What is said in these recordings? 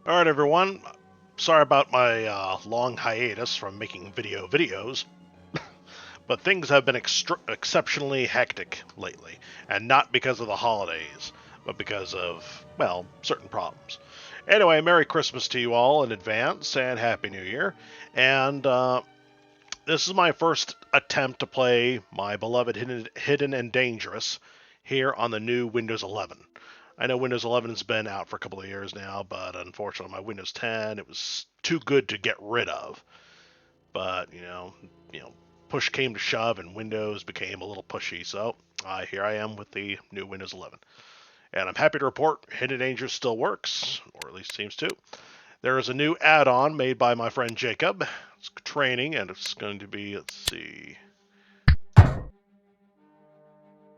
Alright everyone, sorry about my long hiatus from making videos, but things have been exceptionally hectic lately, and not because of the holidays, but because of, well, certain problems. Anyway, Merry Christmas to you all in advance, and Happy New Year, and this is my first attempt to play my beloved Hidden and Dangerous here on the new Windows 11. I know Windows 11 has been out for a couple of years now, but unfortunately, my Windows 10 it was too good to get rid of. But push came to shove, and Windows became a little pushy. So here I am with the new Windows 11, and I'm happy to report Hidden Danger still works, or at least seems to. There is a new add-on made by my friend Jacob. It's training, and it's going to be, let's see,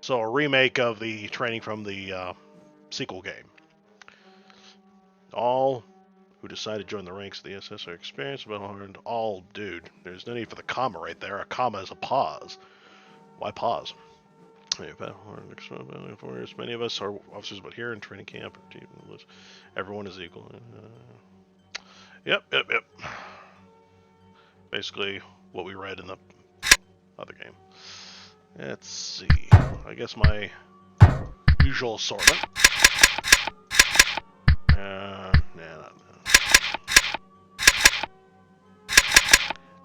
so a remake of the training from the sequel game. All who decide to join the ranks of the SS are experienced, but all, dude, there's no need for the comma right there. A comma is a pause. Why pause? Many of us are officers, but here in training camp, everyone is equal. Yep. Basically, what we read in the other game. Let's see. I guess my usual assortment.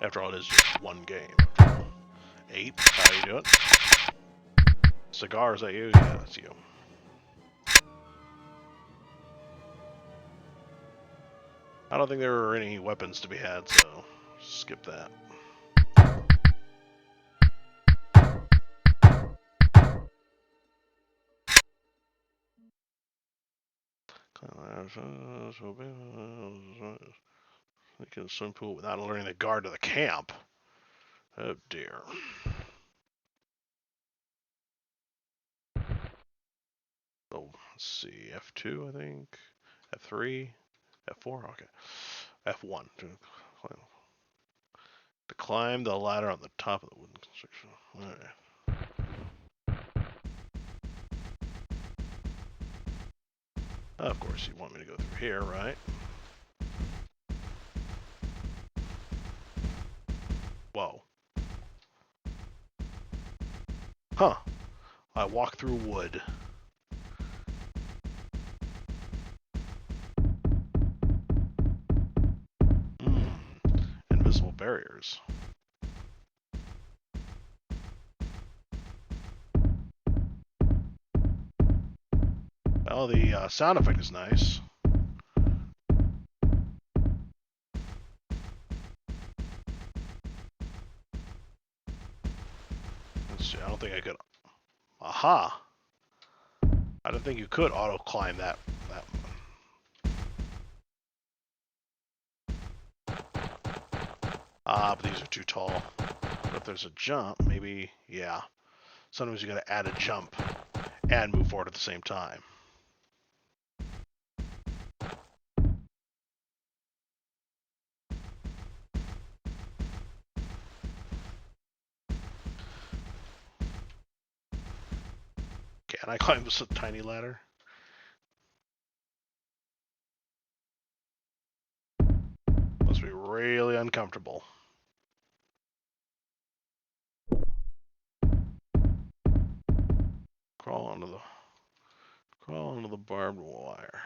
After all, it is just one game. 8. How you doing? Cigar, is that you? Yeah, that's you. I don't think there were any weapons to be had, so skip that. They can swim pool without alerting the guard to the camp. Oh dear. So let's see, F2 I think, F3, F4, okay, F1 to climb the ladder on the top of the wooden construction. Alright. Of course you want me to go through here, right? Whoa. Huh. I walk through wood. Invisible barriers. Well, the sound effect is nice. Let's see, I don't think I could. Aha! I don't think you could auto climb that but these are too tall. But if there's a jump, maybe, yeah. Sometimes you gotta add a jump and move forward at the same time. Can I climb this tiny ladder? Must be really uncomfortable. Crawl onto the barbed wire.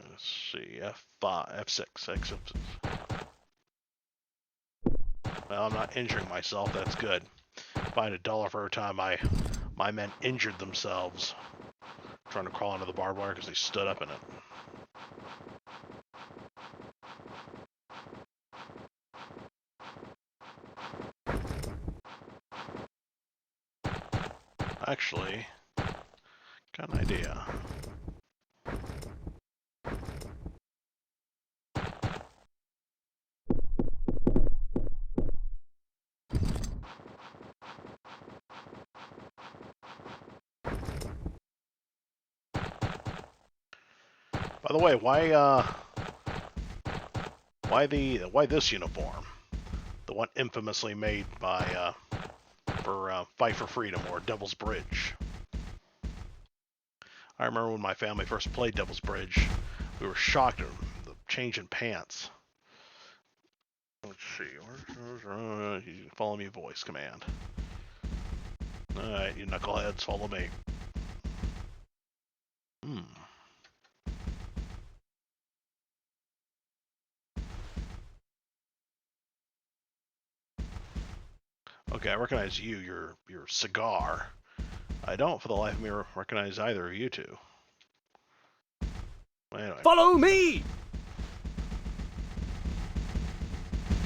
Let's see, F5, F6, X6. Well, I'm not injuring myself, that's good. Find $1 for every time my men injured themselves trying to crawl into the barbed wire because they stood up in it. Actually, got an idea. By the way, why this uniform? The one infamously made by for Fight for Freedom or Devil's Bridge. I remember when my family first played Devil's Bridge, we were shocked at the change in pants. Let's see. Follow me voice command. Alright, you knuckleheads, follow me. Okay, I recognize you, your cigar. I don't, for the life of me, recognize either of you two. Anyway. Follow me!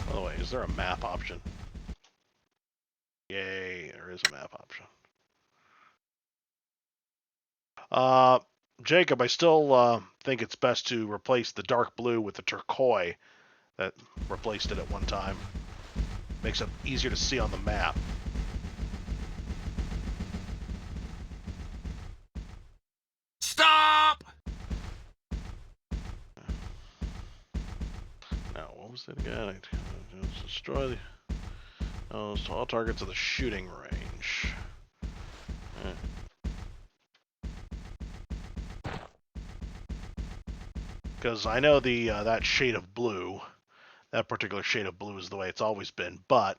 By the way, is there a map option? Yay, there is a map option. Jacob, I still think it's best to replace the dark blue with the turquoise that replaced it at one time. Makes it easier to see on the map. Stop! Now, what was that again? Destroy the... Oh, all targets of the shooting range. Because I know the that shade of blue, that particular shade of blue is the way it's always been, but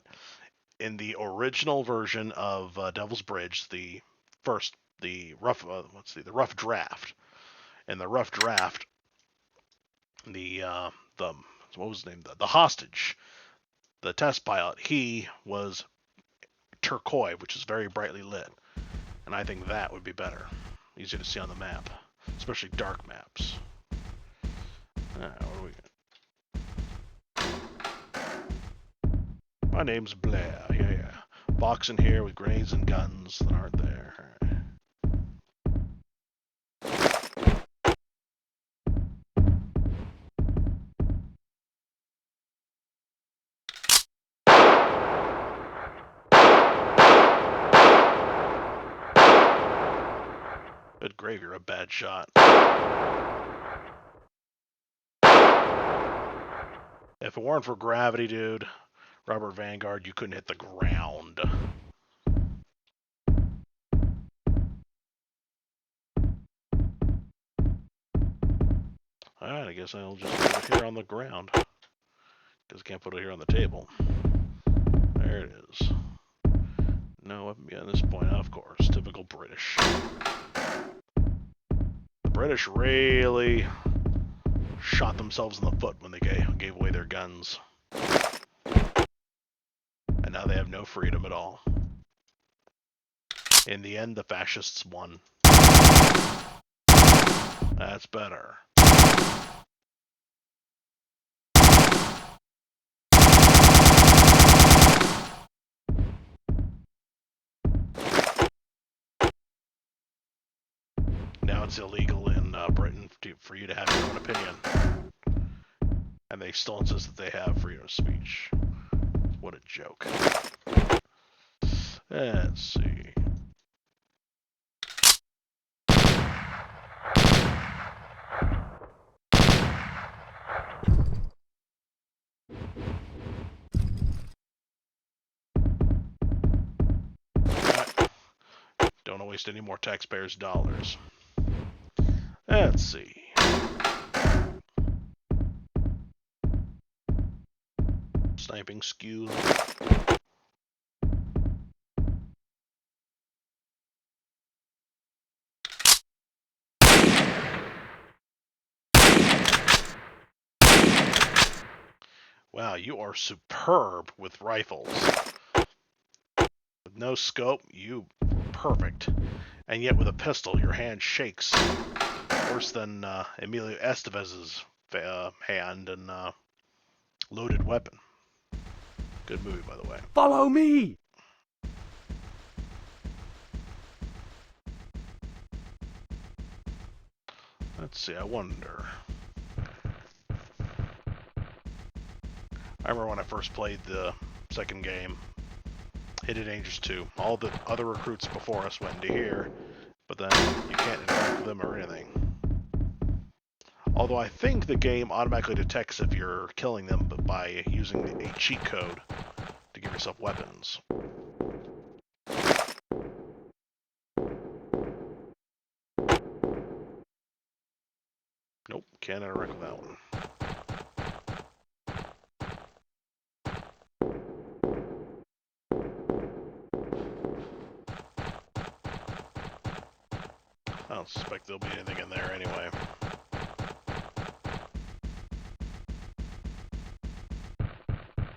in the original version of Devil's Bridge, the rough draft, in the rough draft, the what was his name? The hostage, the test pilot, he was turquoise, which is very brightly lit, and I think that would be better, easier to see on the map, especially dark maps. What do we got? My name's Blair. Yeah. Box in here with grenades and guns that aren't there. Good gravy, you're a bad shot. If it weren't for gravity, dude, Robert Vanguard, you couldn't hit the ground. Alright, I guess I'll just put it here on the ground. Because I can't put it here on the table. There it is. No weapon beyond this point, of course. Typical British. The British really shot themselves in the foot when they gave away their guns. And now they have no freedom at all. In the end, the fascists won. That's better. Now it's illegal in Britain for you to have your own opinion. And they still insist that they have freedom of speech. What a joke. Let's see. Don't waste any more taxpayers' dollars. Let's see. Sniping skew. Wow, you are superb with rifles. With no scope, you were perfect. And yet with a pistol, your hand shakes. Worse than Emilio Estevez's hand and loaded weapon. Good movie, by the way. Follow me! Let's see, I wonder. I remember when I first played the second game, Hidden Dangerous 2. All the other recruits before us went into here, but then you can't interact with them or anything. Although I think the game automatically detects if you're killing them by using a cheat code. give yourself weapons. Nope, can't interact with that one. I don't suspect there'll be anything in there anyway.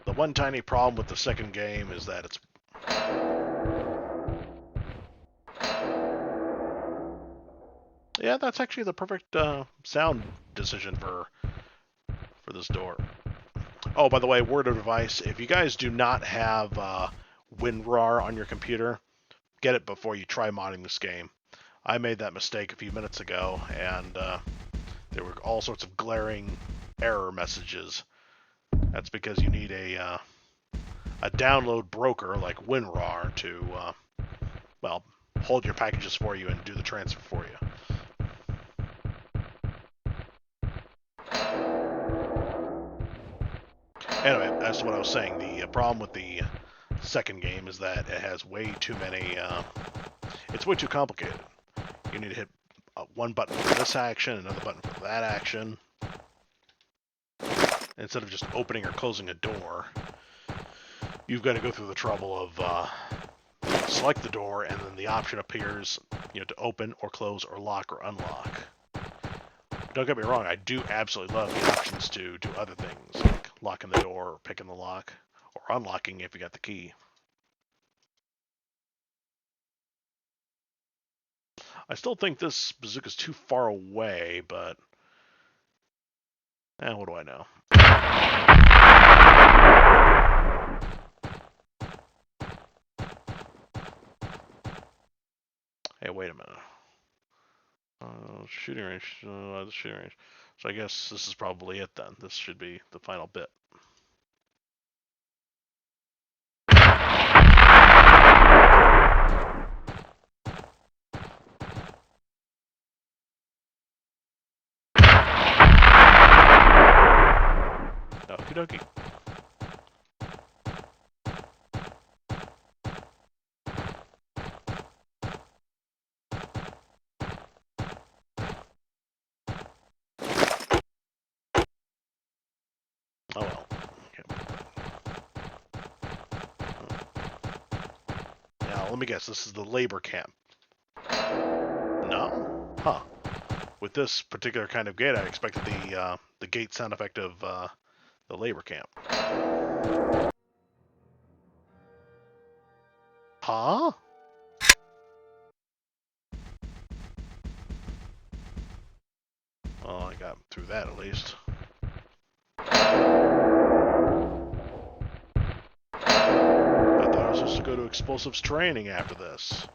The one tiny problem with the second game is that it's... Yeah, that's actually the perfect sound decision for this door. Oh, by the way, word of advice, if you guys do not have WinRAR on your computer, get it before you try modding this game. I made that mistake a few minutes ago, and there were all sorts of glaring error messages. That's because you need a download broker like WinRAR to, well, hold your packages for you and do the transfer for you. Anyway, as to what I was saying, the problem with the second game is that it has way too many... it's way too complicated. You need to hit one button for this action, another button for that action. Instead of just opening or closing a door, you've got to go through the trouble of select the door, and then the option appears, to open or close or lock or unlock. Don't get me wrong, I do absolutely love the options to do other things, like locking the door or picking the lock, or unlocking if you got the key. I still think this bazooka's too far away, but... what do I know? Hey, wait a minute. Shooting range, the shooting range. So I guess this is probably it then. This should be the final bit. Okie dokie. Oh well. Okay. Now, let me guess. This is the labor camp. No? Huh. With this particular kind of gate, I expected the gate sound effect of the labor camp. Huh? Well, I got through that at least. I thought I was supposed to go to explosives training after this.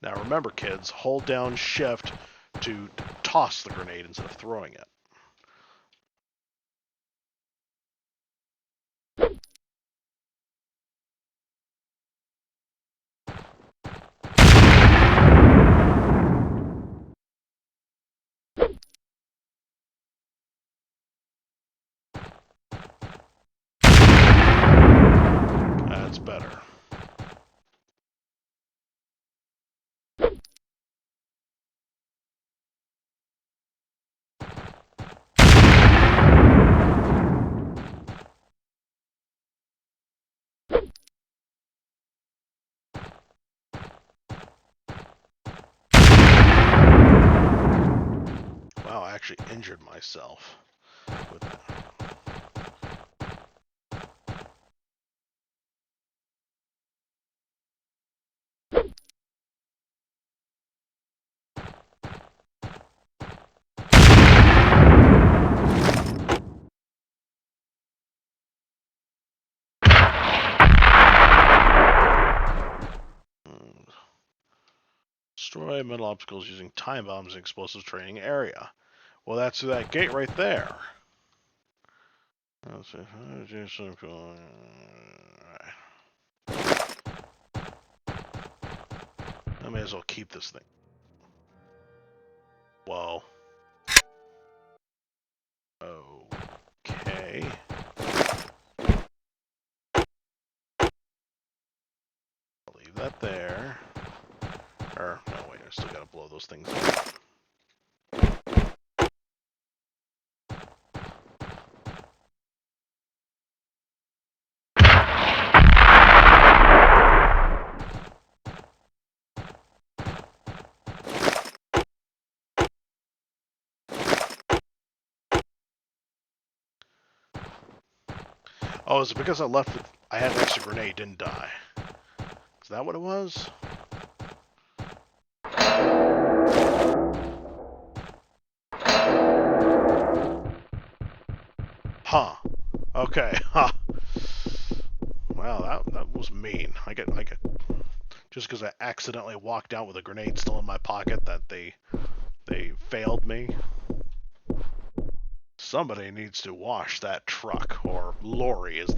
Now remember, kids, hold down shift to toss the grenade instead of throwing it. That's better. Wow, I actually injured myself with that. Destroy metal obstacles using time bombs in explosives training area. Well, that's that gate right there. Let's see. I may as well keep this thing. Whoa. Okay. I'll leave that there. Or, no, wait, I still gotta blow those things up. Oh, is it because I left with... I had an extra grenade, didn't I? Is that what it was? Huh. Okay, huh. Wow, that was mean. I get just because I accidentally walked out with a grenade still in my pocket that they failed me. Somebody needs to wash that truck, or lorry as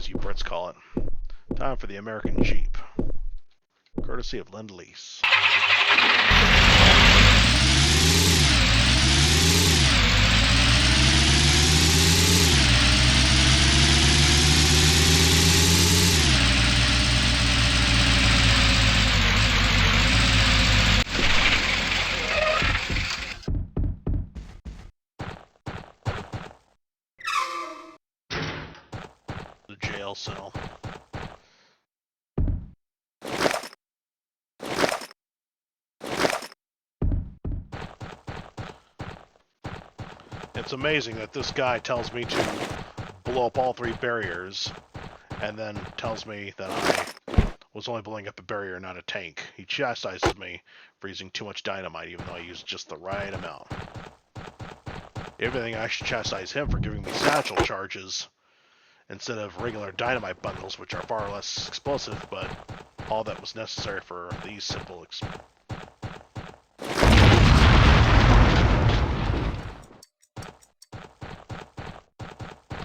you Brits call it. Time for the American Jeep. Courtesy of Lend-Lease. The jail cell. It's amazing that this guy tells me to blow up all 3 barriers, and then tells me that I was only blowing up a barrier, not a tank. He chastises me for using too much dynamite, even though I used just the right amount. If anything, I should chastise him for giving me satchel charges instead of regular dynamite bundles, which are far less explosive, but all that was necessary for these simple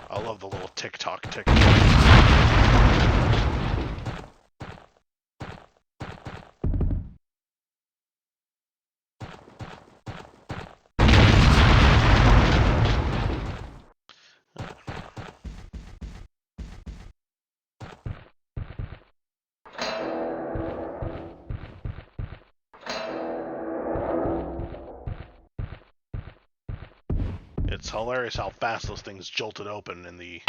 I love the little tick-tock tick. It's hilarious how fast those things jolted open in the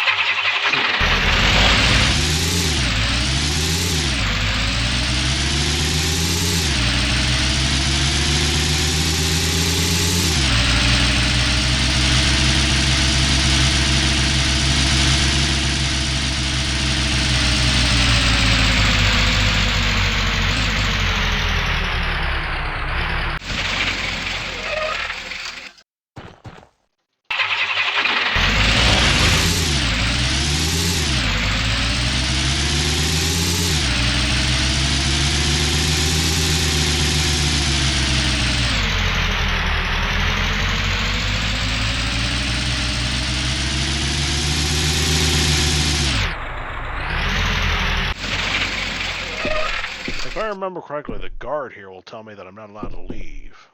If I remember correctly, the guard here will tell me that I'm not allowed to leave.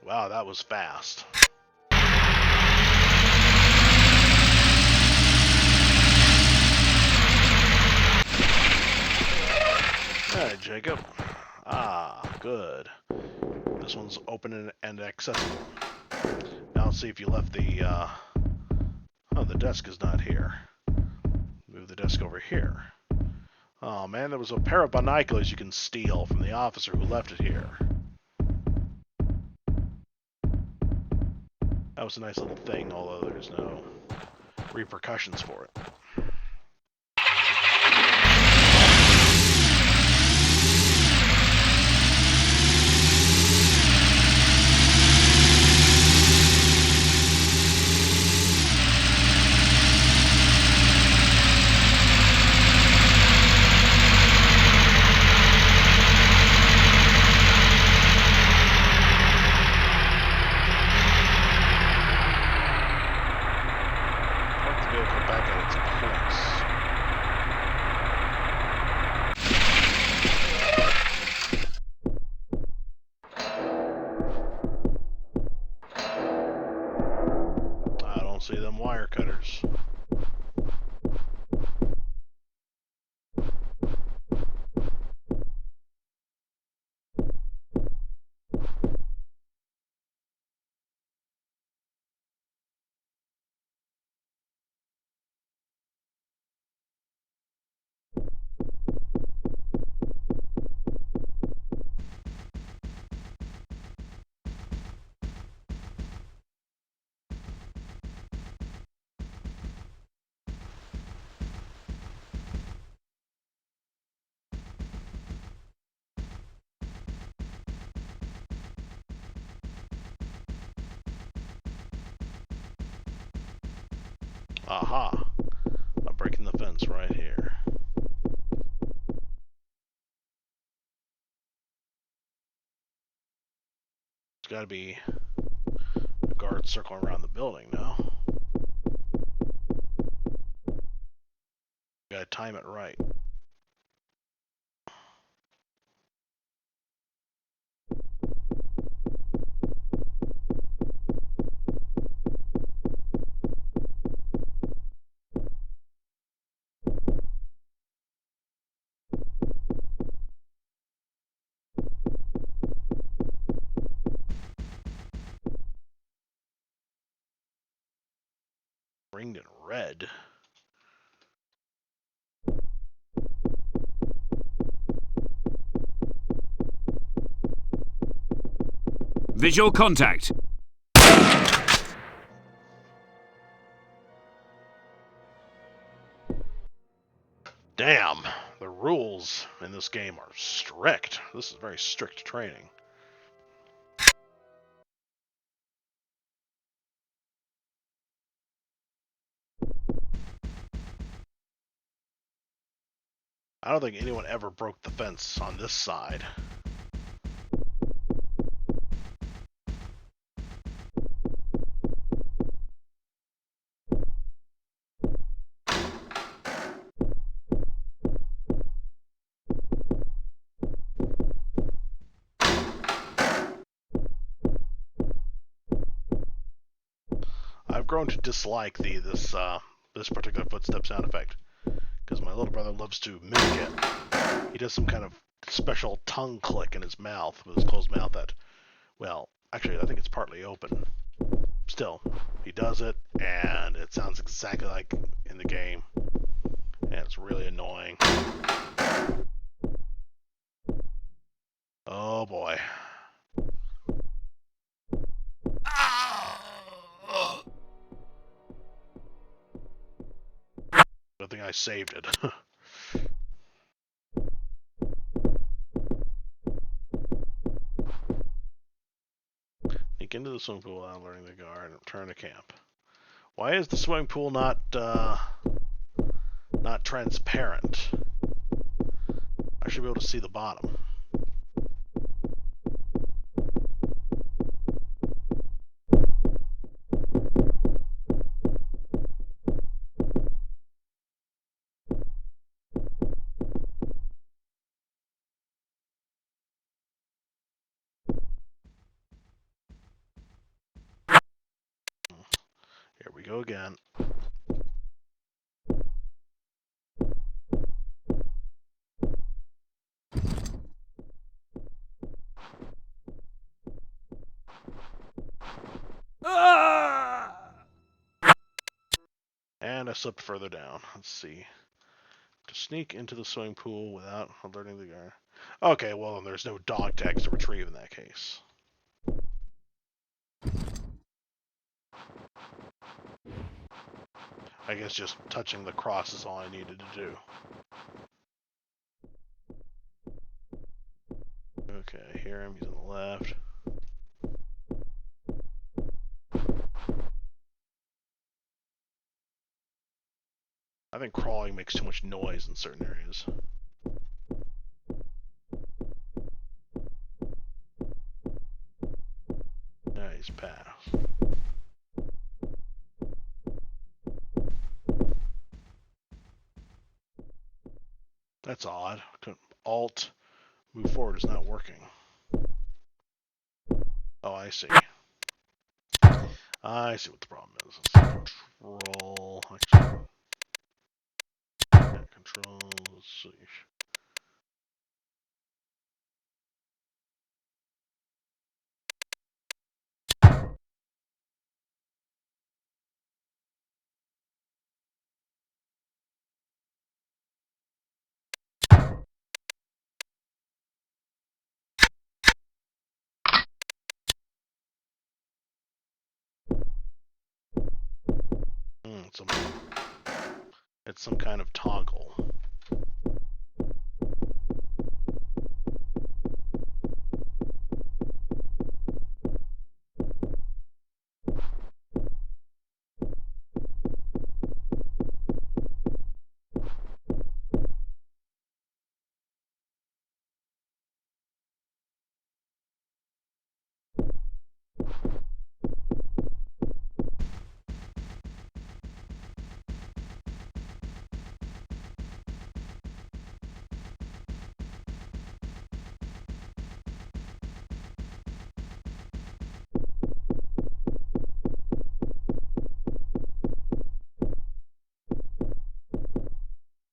Wow, that was fast. Hey, Jacob. Ah, good. This one's open and accessible. Now let's see if you left the, Oh, the desk is not here. Move the desk over here. Oh man, there was a pair of binoculars you can steal from the officer who left it here. That was a nice little thing, although there's no repercussions for it. vehicle back at its points. I don't see them wire cutters. Aha! I'm breaking the fence right here. There's gotta be a guard circling around the building now. Gotta time it right. Ringed in red. Visual contact. Damn, the rules in this game are strict. This is very strict training. I don't think anyone ever broke the fence on this side. I've grown to dislike this particular footstep sound effect because my little brother loves to mimic it. He does some kind of special tongue click in his mouth with his closed mouth that, well, actually I think it's partly open. Still, he does it and it sounds exactly like in the game, and it's really annoying. Oh boy. Good thing I saved it. Sneak into the swimming pool without alerting the guard and return to camp. Why is the swimming pool not transparent? I should be able to see the bottom. Here we go again. And I slipped further down. Let's see. To sneak into the swimming pool without alerting the guard. Okay, well then there's no dog tags to retrieve in that case. I guess just touching the cross is all I needed to do. Okay, I hear him. He's on the left. I think crawling makes too much noise in certain areas. Yeah, he's passed. That's odd. Alt move forward is not working. Oh, I see. I see what the problem is. It's control. Actually, yeah, control. Let's see. It's some kind of toggle.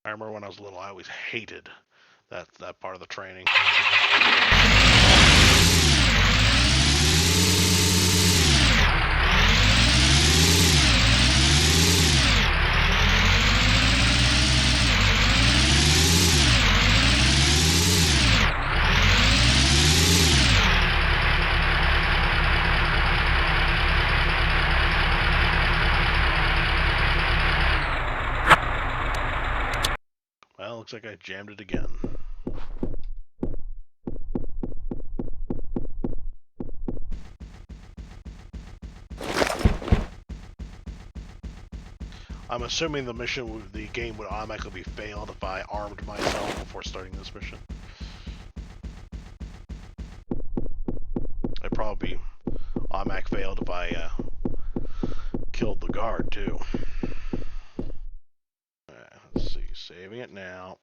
I remember when I was little, I always hated that part of the training. Well, looks like I jammed it again. I'm assuming the game would automatically be failed if I armed myself before starting this mission. It'd probably be automatic failed if I killed the guard too. Let's see, saving it now.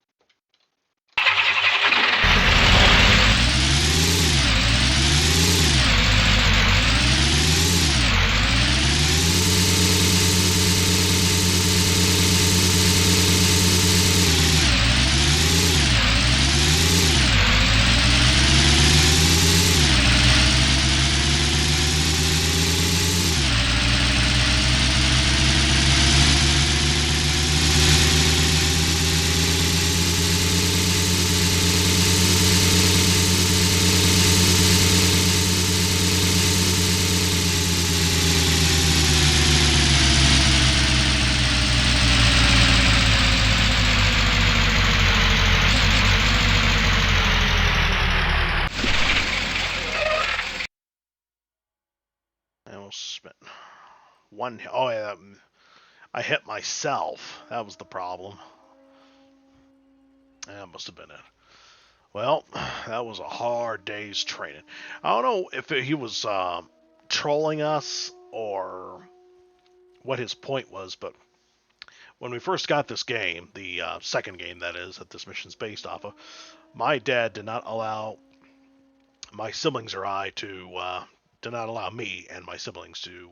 I almost spent one. Oh yeah, I hit myself. That was the problem. That must have been it. Well, that was a hard day's training. I don't know if he was trolling us or what his point was, but when we first got this game, the second game that is that this mission's based off of, my dad did not allow my siblings or I to did not allow me and my siblings to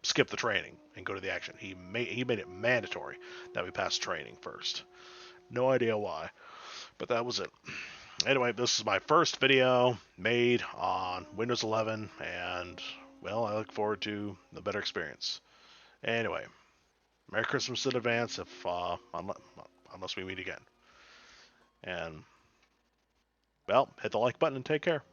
skip the training and go to the action. He made it mandatory that we pass training first. No idea why, but that was it. Anyway, this is my first video made on Windows 11, and well, I look forward to the better experience. Anyway, Merry Christmas in advance, if unless we meet again. And well, hit the like button and take care.